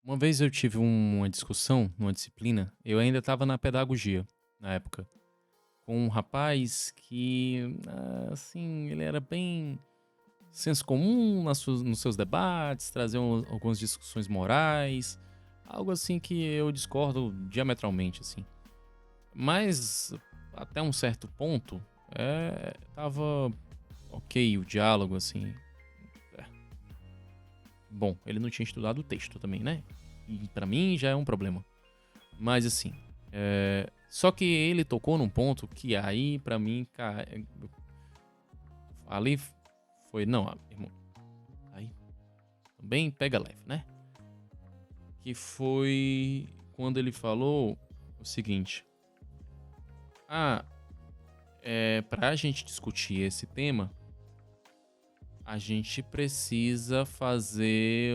Uma vez eu tive uma discussão numa disciplina, eu ainda estava na pedagogia, na época, com um rapaz que, assim, ele era bem senso comum nos seus debates, trazia algumas discussões morais, algo assim que eu discordo diametralmente, assim. Mas, até um certo ponto, tava ok o diálogo, assim. É, Bom, ele não tinha estudado o texto também, né? E pra mim já é um problema. Mas assim, só que ele tocou num ponto que aí pra mim, cara, ali foi, não, irmão, aí também pega leve, né? Que foi quando ele falou o seguinte: "Ah, pra gente discutir esse tema, a gente precisa fazer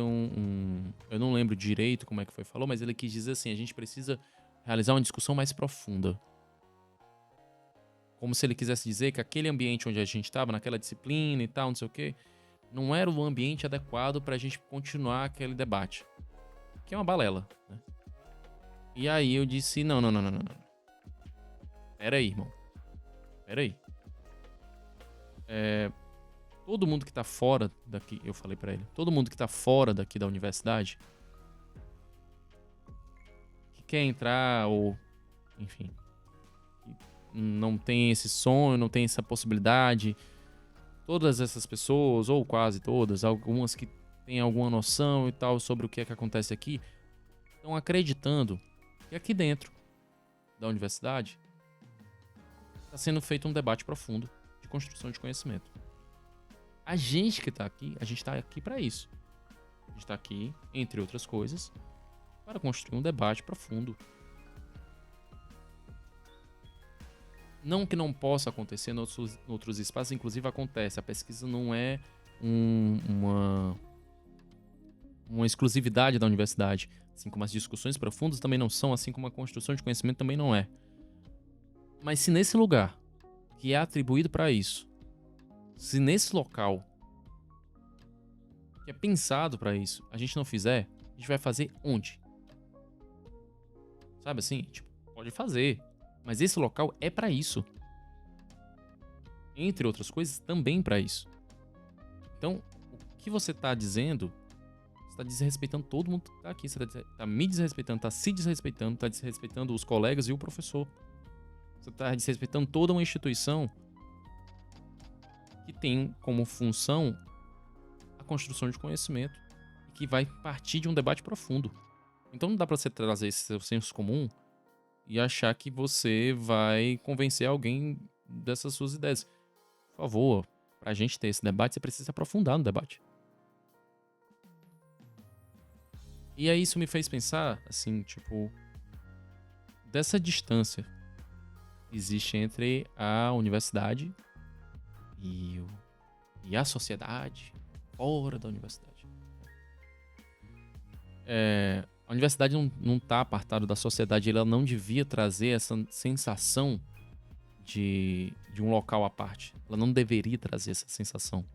eu não lembro direito como é que foi falou, mas ele quis dizer assim, a gente precisa realizar uma discussão mais profunda". Como se ele quisesse dizer que aquele ambiente onde a gente estava, naquela disciplina e tal, não sei o quê, não era o ambiente adequado pra gente continuar aquele debate. Que é uma balela, né? E aí eu disse: não, não, não, não, não, não. Pera aí, irmão. Pera aí. É, todo mundo que tá fora daqui, eu falei pra ele, todo mundo que tá fora daqui da universidade, que quer entrar ou, enfim, que não tem esse sonho, não tem essa possibilidade, todas essas pessoas, ou quase todas, algumas que têm alguma noção e tal sobre o que é que acontece aqui, estão acreditando que aqui dentro da universidade está sendo feito um debate profundo de construção de conhecimento. A gente que está aqui, a gente está aqui para isso. A gente está aqui, entre outras coisas, para construir um debate profundo. Não que não possa acontecer em outros espaços, inclusive acontece. A pesquisa não é uma exclusividade da universidade. Assim como as discussões profundas também não são, assim como a construção de conhecimento também não é. Mas se nesse lugar, que é atribuído para isso, se nesse local, que é pensado para isso, a gente não fizer, a gente vai fazer onde? Sabe assim? Tipo, pode fazer, mas esse local é para isso. Entre outras coisas, também para isso. Então, o que você tá dizendo, você tá desrespeitando todo mundo que tá aqui. Você tá me desrespeitando, tá se desrespeitando, tá desrespeitando os colegas e o professor. Você tá desrespeitando toda uma instituição que tem como função a construção de conhecimento e que vai partir de um debate profundo. Então não dá pra você trazer esse seu senso comum e achar que você vai convencer alguém dessas suas ideias. Por favor, pra gente ter esse debate, você precisa se aprofundar no debate. E aí isso me fez pensar, assim, tipo, dessa distância que existe entre a universidade e, e a sociedade fora da universidade. A universidade não tá apartada da sociedade, ela não devia trazer essa sensação de um local à parte. Ela não deveria trazer essa sensação.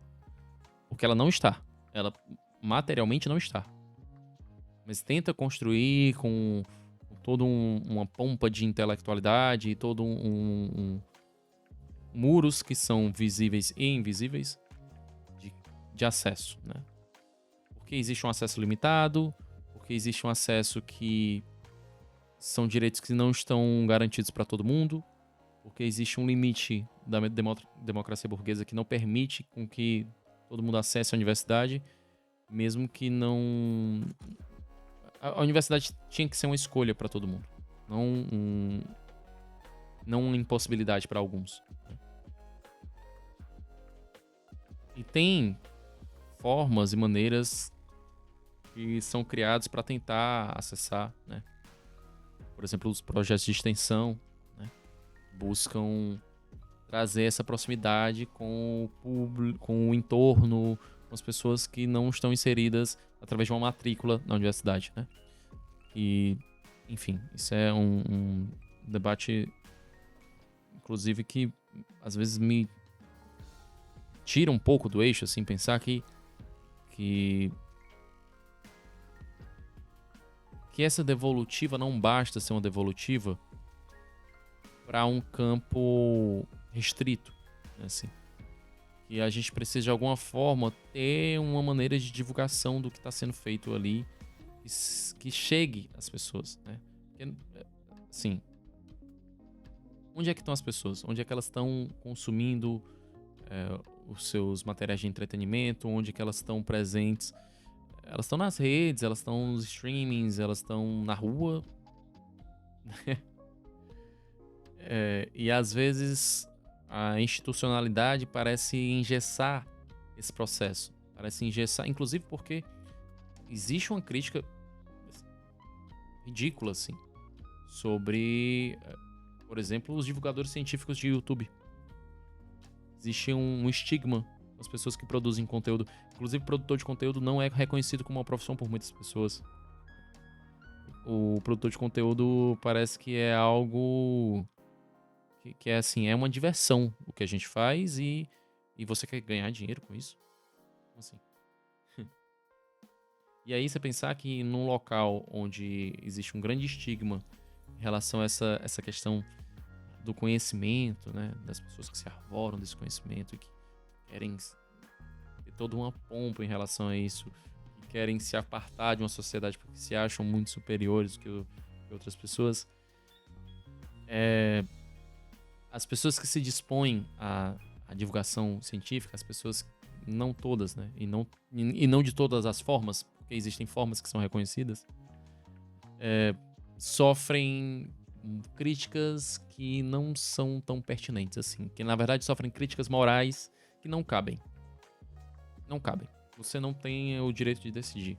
Porque ela não está. Ela materialmente não está. Mas tenta construir com toda uma pompa de intelectualidade, todo muros que são visíveis e invisíveis de, de acesso, né? Porque existe um acesso limitado, porque existe um acesso que são direitos que não estão garantidos para todo mundo, porque existe um limite da democracia burguesa que não permite com que todo mundo acesse a universidade, mesmo que não. A universidade tinha que ser uma escolha para todo mundo, não não uma impossibilidade para alguns. E tem formas e maneiras que são criadas para tentar acessar, né? Por exemplo, os projetos de extensão, né? Buscam trazer essa proximidade com o público, com o entorno, com as pessoas que não estão inseridas através de uma matrícula na universidade, né? E, enfim, isso é um debate, inclusive, que às vezes me tira um pouco do eixo, assim, pensar que que essa devolutiva não basta ser uma devolutiva para um campo restrito, né, assim. E a gente precisa, de alguma forma, ter uma maneira de divulgação do que está sendo feito ali que chegue às pessoas, né? Porque, assim, onde é que estão as pessoas? Onde é que elas estão consumindo os seus materiais de entretenimento? Onde é que elas estão presentes? Elas estão nas redes, elas estão nos streamings, elas estão na rua. E às vezes a institucionalidade parece engessar esse processo. Parece engessar, inclusive porque existe uma crítica ridícula, assim, sobre, por exemplo, os divulgadores científicos de YouTube. Existe um estigma com as pessoas que produzem conteúdo. Inclusive, produtor de conteúdo não é reconhecido como uma profissão por muitas pessoas. O produtor de conteúdo parece que é algo que é assim, é uma diversão o que a gente faz e você quer ganhar dinheiro com isso? Como assim? E aí você pensar que num local onde existe um grande estigma em relação a essa questão do conhecimento, né, das pessoas que se arvoram desse conhecimento e que querem ter toda uma pompa em relação a isso, que querem se apartar de uma sociedade porque se acham muito superiores que outras pessoas, as pessoas que se dispõem à divulgação científica, as pessoas, não todas, né, e não de todas as formas, porque existem formas que são reconhecidas, sofrem críticas que não são tão pertinentes assim, que na verdade sofrem críticas morais que não cabem. Não cabem. Você não tem o direito de decidir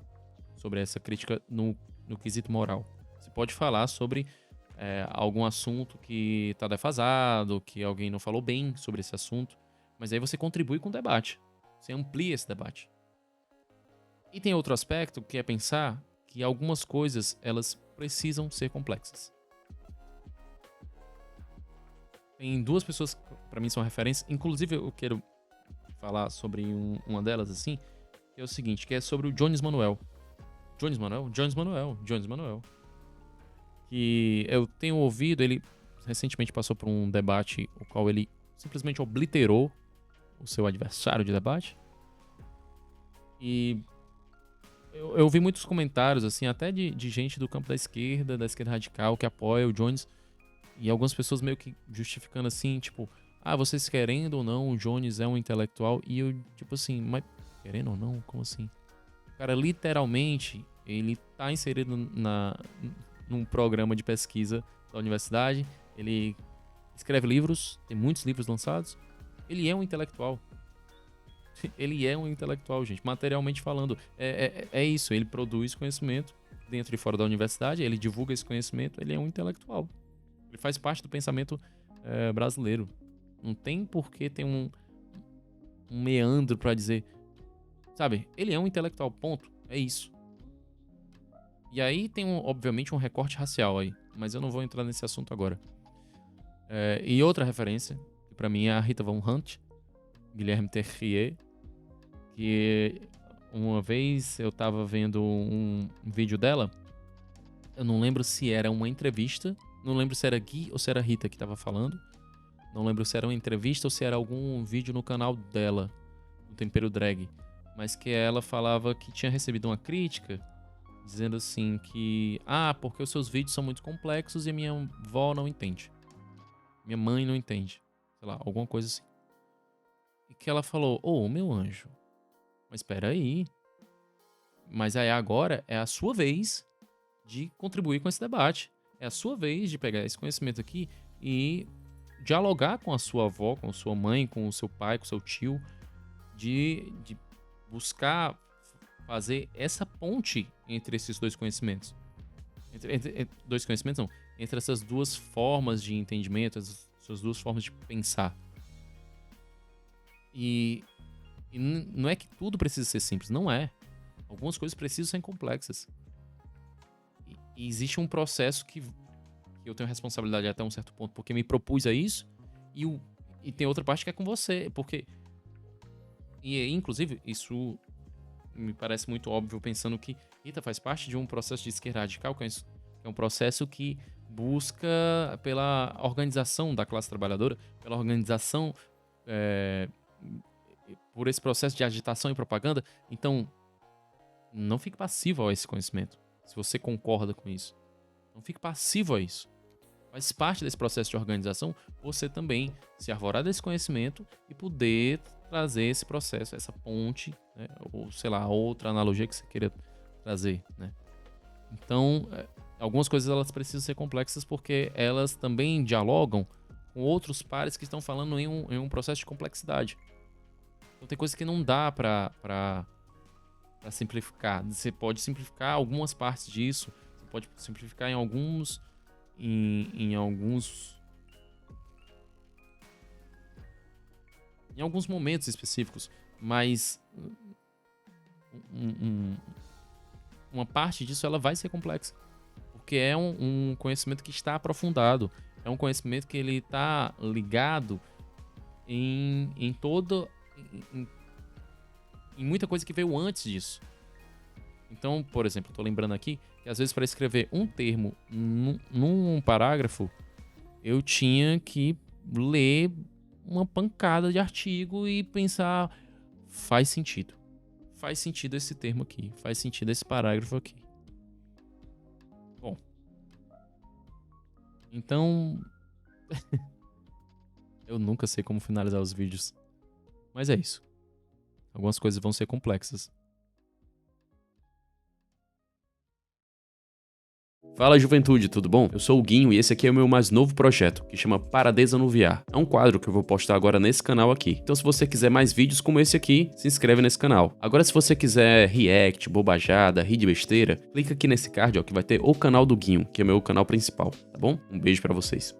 sobre essa crítica no quesito moral. Você pode falar sobre algum assunto que está defasado, que alguém não falou bem sobre esse assunto, mas aí você contribui com o debate. Você amplia esse debate. E tem outro aspecto que é pensar que algumas coisas elas precisam ser complexas. Tem duas pessoas que pra mim são referências, inclusive eu quero falar sobre uma delas assim, que é o seguinte, que é sobre o Jones Manuel. Jones Manuel. Que eu tenho ouvido, ele recentemente passou por um debate o qual ele simplesmente obliterou o seu adversário de debate. E eu vi muitos comentários, assim, até de gente do campo da esquerda radical, que apoia o Jones. E algumas pessoas meio que justificando assim, tipo, vocês querendo ou não, o Jones é um intelectual. E eu, tipo assim, mas querendo ou não? Como assim? O cara, literalmente, ele tá inserido num programa de pesquisa da universidade. Ele escreve livros, tem muitos livros lançados. Ele é um intelectual. Ele é um intelectual, gente. Materialmente falando, é isso. Ele produz conhecimento dentro e fora da universidade. Ele divulga esse conhecimento. Ele é um intelectual. Ele faz parte do pensamento brasileiro. Não tem por que ter um meandro pra dizer... Sabe? Ele é um intelectual, ponto. É isso. E aí tem, obviamente, um recorte racial aí. Mas eu não vou entrar nesse assunto agora. E outra referência, que pra mim é a Rita Von Hunt, Guilherme Terrier, que uma vez eu tava vendo um vídeo dela. Eu não lembro se era uma entrevista. Não lembro se era Gui ou se era Rita que tava falando. Não lembro se era uma entrevista ou se era algum vídeo no canal dela, no Tempero Drag. Mas que ela falava que tinha recebido uma crítica, dizendo assim que... porque os seus vídeos são muito complexos e a minha avó não entende. Minha mãe não entende. Sei lá, alguma coisa assim. E que ela falou, meu anjo, mas espera aí. Mas aí agora é a sua vez de contribuir com esse debate. É a sua vez de pegar esse conhecimento aqui e dialogar com a sua avó, com a sua mãe, com o seu pai, com o seu tio, de buscar fazer essa ponte entre esses dois conhecimentos. Dois conhecimentos não, entre essas duas formas de entendimento, essas duas formas de pensar. E não é que tudo precisa ser simples, não é. Algumas coisas precisam ser complexas. E existe um processo que eu tenho responsabilidade até um certo ponto, porque me propus a isso, e tem outra parte que é com você, porque... E inclusive, isso me parece muito óbvio pensando que, eita, faz parte de um processo de esquerda radical, que é um processo que busca pela organização da classe trabalhadora, pela organização, é, por esse processo de agitação e propaganda. Então, não fique passivo a esse conhecimento, se você concorda com isso. Não fique passivo a isso. Faz parte desse processo de organização você também se arvorar desse conhecimento e poder trazer esse processo, essa ponte, né? Ou sei lá, outra analogia que você queira trazer, né? Então, algumas coisas elas precisam ser complexas porque elas também dialogam com outros pares que estão falando em um processo de complexidade. Então tem coisas que não dá pra simplificar. Você pode simplificar algumas partes disso, você pode simplificar em alguns momentos específicos, mas uma parte disso ela vai ser complexa, porque é um conhecimento que está aprofundado, é um conhecimento que ele está ligado em muita coisa que veio antes disso. Então, por exemplo, estou lembrando aqui que às vezes para escrever um termo num parágrafo, eu tinha que ler uma pancada de artigo e pensar, faz sentido esse termo aqui, faz sentido esse parágrafo aqui. Bom, então eu nunca sei como finalizar os vídeos, mas é isso. Algumas coisas vão ser complexas. Fala juventude, tudo bom? Eu sou o Guinho e esse aqui é o meu mais novo projeto, que chama Paradeza no VR. É um quadro que eu vou postar agora nesse canal aqui. Então se você quiser mais vídeos como esse aqui, se inscreve nesse canal. Agora se você quiser react, bobajada, rir de besteira, clica aqui nesse card ó, que vai ter o canal do Guinho, que é meu canal principal, tá bom? Um beijo pra vocês.